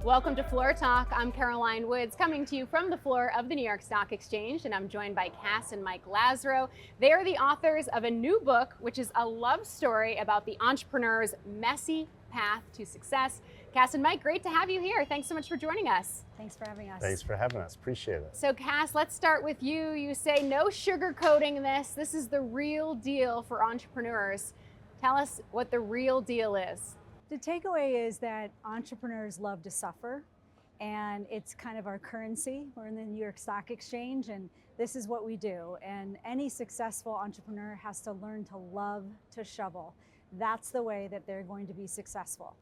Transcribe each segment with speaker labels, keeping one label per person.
Speaker 1: Welcome to Floor Talk. I'm Caroline Woods, coming to you from the floor of the New York Stock Exchange, and I'm joined by Kass and Mike Lazerow. They are the authors of a new book, which is a love story about the entrepreneur's messy path to success. Kass and Mike, great to have you here. Thanks so much for joining us.
Speaker 2: Thanks for having us.
Speaker 3: Thanks for having us. Appreciate it.
Speaker 1: So Kass, let's start with you. You say no sugarcoating this. This is the real deal for entrepreneurs. Tell us what the real deal is.
Speaker 2: The takeaway is that entrepreneurs love to suffer, and it's kind of our currency. We're in the New York Stock Exchange, and this is what we do. And any successful entrepreneur has to learn to love to shovel. That's the way that they're going to be successful.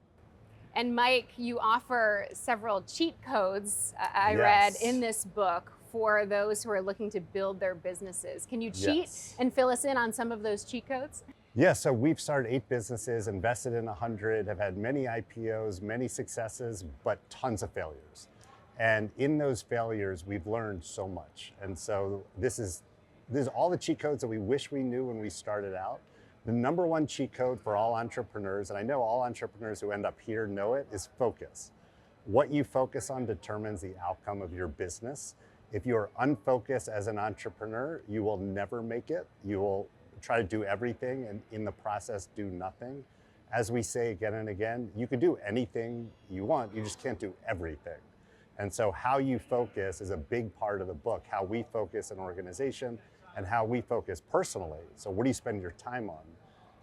Speaker 1: And Mike, you offer several cheat codes, I
Speaker 3: Yes.
Speaker 1: read in this book, for those who are looking to build their businesses. Can you cheat
Speaker 3: Yes.
Speaker 1: and fill us in on some of those cheat codes?
Speaker 3: Yeah, so we've started 8 businesses, invested in 100, have had many IPOs, many successes, but tons of failures. And in those failures, we've learned so much. And so this is all the cheat codes that we wish we knew when we started out. The number one cheat code for all entrepreneurs, and I know all entrepreneurs who end up here know it, is focus. What you focus on determines the outcome of your business. If you're unfocused as an entrepreneur, you will never make it. You will try to do everything and in the process do nothing. As we say again and again, you can do anything you want, you just can't do everything. And so how you focus is a big part of the book, how we focus an organization and how we focus personally. So what do you spend your time on,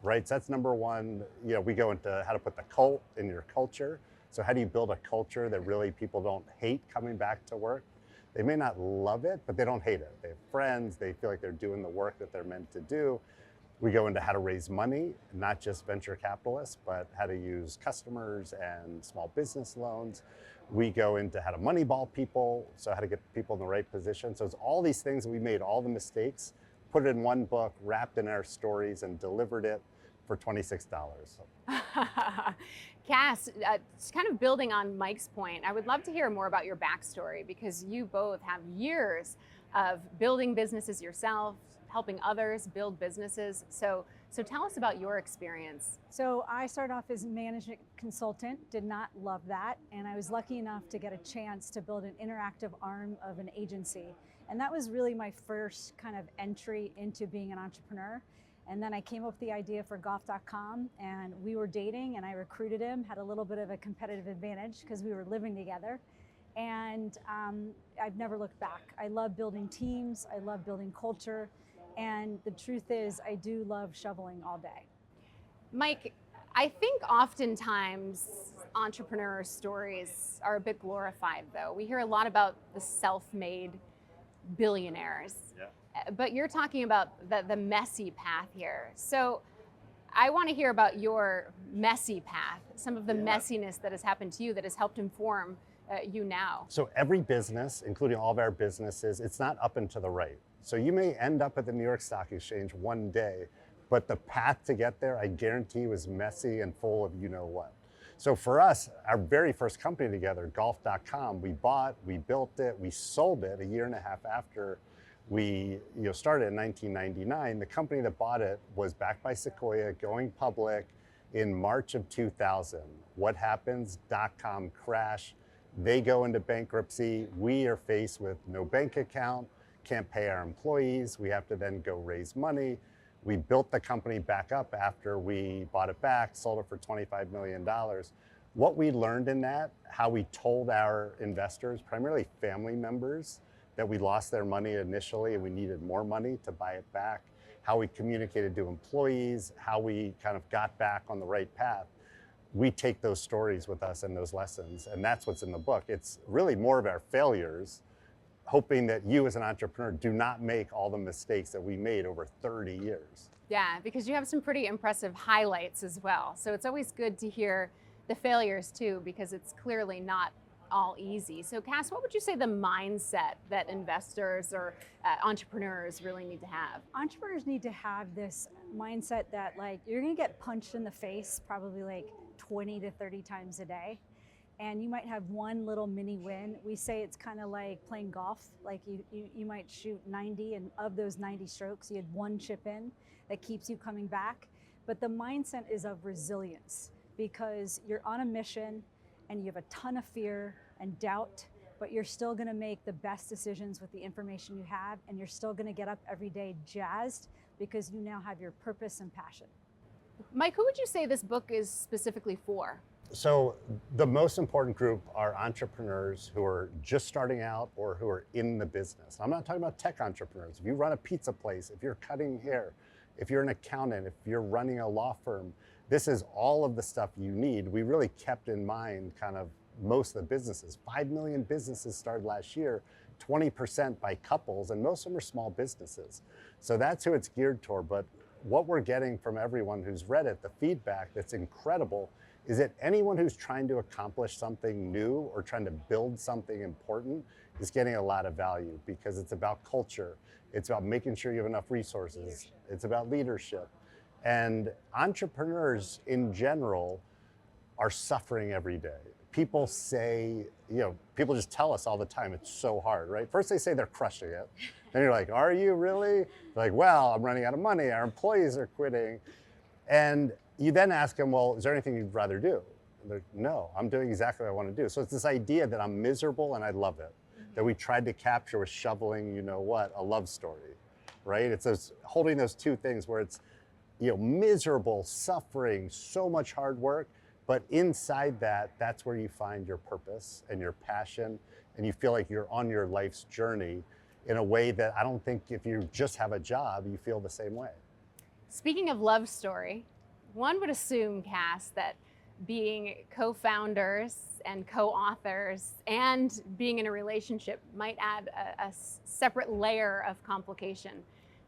Speaker 3: right? So that's number one. You know, we go into how to put the cult in your culture. So how do you build a culture that really people don't hate coming back to work? They may not love it, but they don't hate it. They have friends, they feel like they're doing the work that they're meant to do. We go into how to raise money, not just venture capitalists, but how to use customers and small business loans. We go into how to moneyball people, so how to get people in the right position. So it's all these things that we made, all the mistakes, put it in one book, wrapped in our stories, and delivered it for $26.
Speaker 1: Kass, kind of building on Mike's point, I would love to hear more about your backstory, because you both have years of building businesses yourself, helping others build businesses. So tell us about your experience.
Speaker 2: So I started off as a management consultant, did not love that, and I was lucky enough to get a chance to build an interactive arm of an agency. And that was really my first kind of entry into being an entrepreneur. And then I came up with the idea for golf.com, and we were dating, and I recruited him, had a little bit of a competitive advantage because we were living together. And I've never looked back. I love building teams, I love building culture, and the truth is I do love shoveling all day.
Speaker 1: Mike, I think oftentimes entrepreneur stories are a bit glorified, though. We hear a lot about the self-made billionaires.
Speaker 3: Yeah.
Speaker 1: But you're talking about the messy path here. So I want to hear about your messy path, some of the messiness that has happened to you that has helped inform you now.
Speaker 3: So every business, including all of our businesses, it's not up and to the right. So you may end up at the New York Stock Exchange one day, but the path to get there, I guarantee, was messy and full of you know what. So for us, our very first company together, golf.com, we bought, we built it, we sold it a year and a half after we started in 1999. The company that bought it was backed by Sequoia, going public in March of 2000. What happens? .com crash. They go into bankruptcy. We are faced with no bank account, can't pay our employees. We have to then go raise money. We built the company back up after we bought it back, sold it for $25 million. What we learned in that, how we told our investors, primarily family members, that we lost their money initially and we needed more money to buy it back, how we communicated to employees, how we kind of got back on the right path. We take those stories with us and those lessons, and that's what's in the book. It's really more of our failures, hoping that you as an entrepreneur do not make all the mistakes that we made over 30 years.
Speaker 1: Yeah, because you have some pretty impressive highlights as well. So it's always good to hear the failures too, because it's clearly not all easy. So Kass, what would you say the mindset that investors or entrepreneurs really need to have?
Speaker 2: Entrepreneurs need to have this mindset that like you're gonna get punched in the face probably like 20 to 30 times a day. And you might have one little mini win. We say it's kind of like playing golf. Like you might shoot 90, and of those 90 strokes, you had one chip in that keeps you coming back. But the mindset is of resilience, because you're on a mission and you have a ton of fear and doubt, but you're still gonna make the best decisions with the information you have, and you're still gonna get up every day jazzed because you now have your purpose and passion.
Speaker 1: Mike, who would you say this book is specifically for?
Speaker 3: So the most important group are entrepreneurs who are just starting out or who are in the business. I'm not talking about tech entrepreneurs. If you run a pizza place, if you're cutting hair, if you're an accountant, if you're running a law firm, this is all of the stuff you need. We really kept in mind kind of most of the businesses. 5 million businesses started last year, 20% by couples, and most of them are small businesses. So that's who it's geared toward. But what we're getting from everyone who's read it, the feedback that's incredible, is that anyone who's trying to accomplish something new or trying to build something important is getting a lot of value, because it's about culture. It's about making sure you have enough resources. It's about leadership. And entrepreneurs in general are suffering every day. People say, people just tell us all the time, it's so hard, right? First they say they're crushing it. Then you're like, are you really? They're like, well, I'm running out of money. Our employees are quitting. And you then ask them, well, is there anything you'd rather do? And they're like, no, I'm doing exactly what I want to do. So it's this idea that I'm miserable and I love it, that we tried to capture with shoveling, a love story, right? It's holding those two things where it's, miserable, suffering, so much hard work, but inside that, that's where you find your purpose and your passion, and you feel like you're on your life's journey in a way that I don't think if you just have a job, you feel the same way.
Speaker 1: Speaking of love story, one would assume, Kass, that being co-founders and co-authors and being in a relationship might add a separate layer of complication.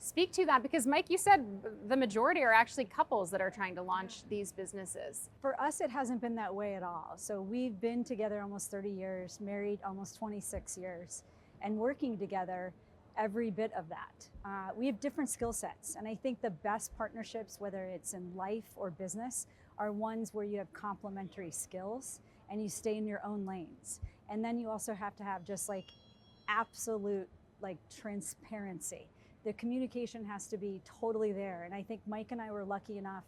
Speaker 1: Speak to that, because Mike, you said the majority are actually couples that are trying to launch these businesses.
Speaker 2: For us, it hasn't been that way at all. So we've been together almost 30 years, married almost 26 years, and working together every bit of that. We have different skill sets, and I think the best partnerships, whether it's in life or business, are ones where you have complementary skills and you stay in your own lanes. And then you also have to have just absolute transparency. The communication has to be totally there. And I think Mike and I were lucky enough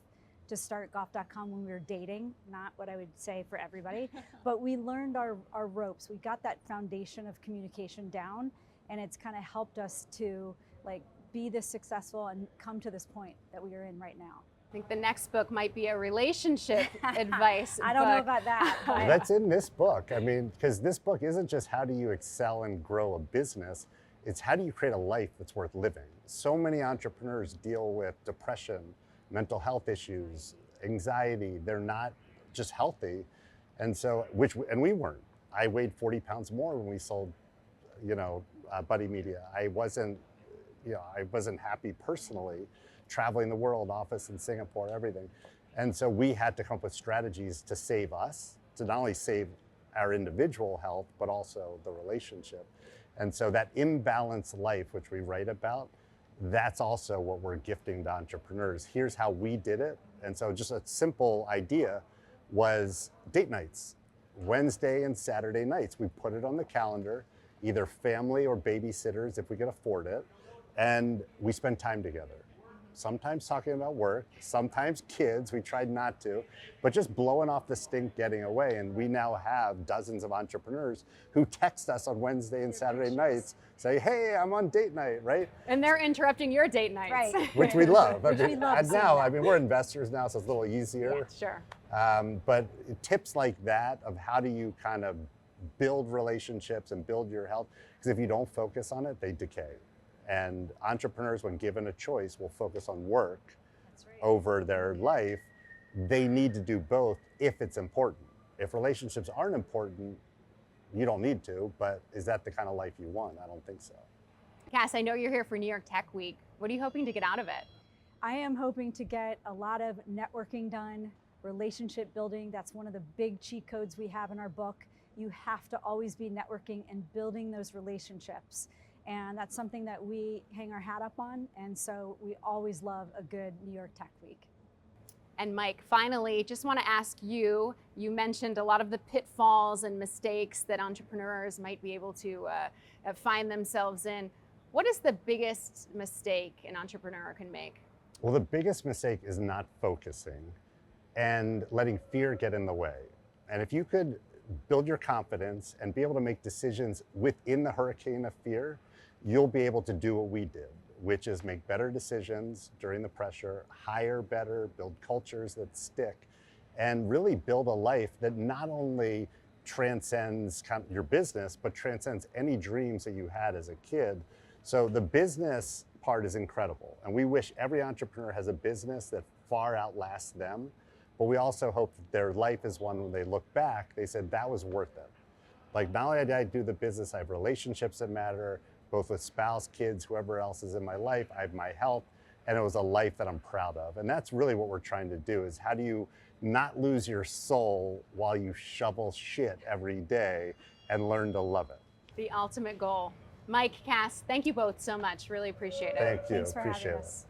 Speaker 2: to start golf.com when we were dating, not what I would say for everybody, but we learned our ropes. We got that foundation of communication down, and it's kind of helped us to be this successful and come to this point that we are in right now.
Speaker 1: I think the next book might be a relationship advice
Speaker 2: I don't know
Speaker 1: book.
Speaker 2: about that. But
Speaker 3: That's in this book. I mean, because this book isn't just how do you excel and grow a business, it's how do you create a life that's worth living. So many entrepreneurs deal with depression, mental health issues, anxiety. They're not just healthy. And so, and we weren't. I weighed 40 pounds more when we sold, Buddy Media. I wasn't happy personally, traveling the world, office in Singapore, everything. And so we had to come up with strategies to save us, to not only save our individual health, but also the relationship. And so that imbalanced life, which we write about, that's also what we're gifting to entrepreneurs. Here's how we did it. And so just a simple idea was date nights, Wednesday and Saturday nights. We put it on the calendar, either family or babysitters if we could afford it. And we spend time together. Sometimes talking about work, sometimes kids, we tried not to, but just blowing off the stink, getting away. And we now have dozens of entrepreneurs who text us on Wednesday and Saturday nights, say, hey, I'm on date night, right?
Speaker 1: And they're interrupting your date nights.
Speaker 2: Right.
Speaker 3: Which we love.
Speaker 2: Which we love
Speaker 3: and
Speaker 2: seeing
Speaker 3: now,
Speaker 2: that.
Speaker 3: we're investors now, so it's a little easier.
Speaker 1: Yeah, sure.
Speaker 3: But tips like that of how do you kind of build relationships and build your health, because if you don't focus on it, they decay. And entrepreneurs, when given a choice, will focus on work over their life. They need to do both if it's important. If relationships aren't important, you don't need to, but is that the kind of life you want? I don't think so.
Speaker 1: Kass, I know you're here for New York Tech Week. What are you hoping to get out of it?
Speaker 2: I am hoping to get a lot of networking done, relationship building. That's one of the big cheat codes we have in our book. You have to always be networking and building those relationships. And that's something that we hang our hat up on. And so we always love a good New York Tech Week.
Speaker 1: And Mike, finally, just want to ask you, you mentioned a lot of the pitfalls and mistakes that entrepreneurs might be able to find themselves in. What is the biggest mistake an entrepreneur can make?
Speaker 3: Well, the biggest mistake is not focusing and letting fear get in the way. And if you could build your confidence and be able to make decisions within the hurricane of fear, you'll be able to do what we did, which is make better decisions during the pressure, hire better, build cultures that stick, and really build a life that not only transcends your business, but transcends any dreams that you had as a kid. So the business part is incredible. And we wish every entrepreneur has a business that far outlasts them. But we also hope that their life is one when they look back, they said, that was worth it. Like, not only did I do the business, I have relationships that matter, both with spouse, kids, whoever else is in my life. I have my health, and it was a life that I'm proud of. And that's really what we're trying to do, is how do you not lose your soul while you shovel shit every day and learn to love it?
Speaker 1: The ultimate goal. Mike, Kass, thank you both so much. Really appreciate it.
Speaker 3: Thank you.
Speaker 2: Thanks for
Speaker 3: Appreciate
Speaker 2: having
Speaker 3: it.
Speaker 2: us.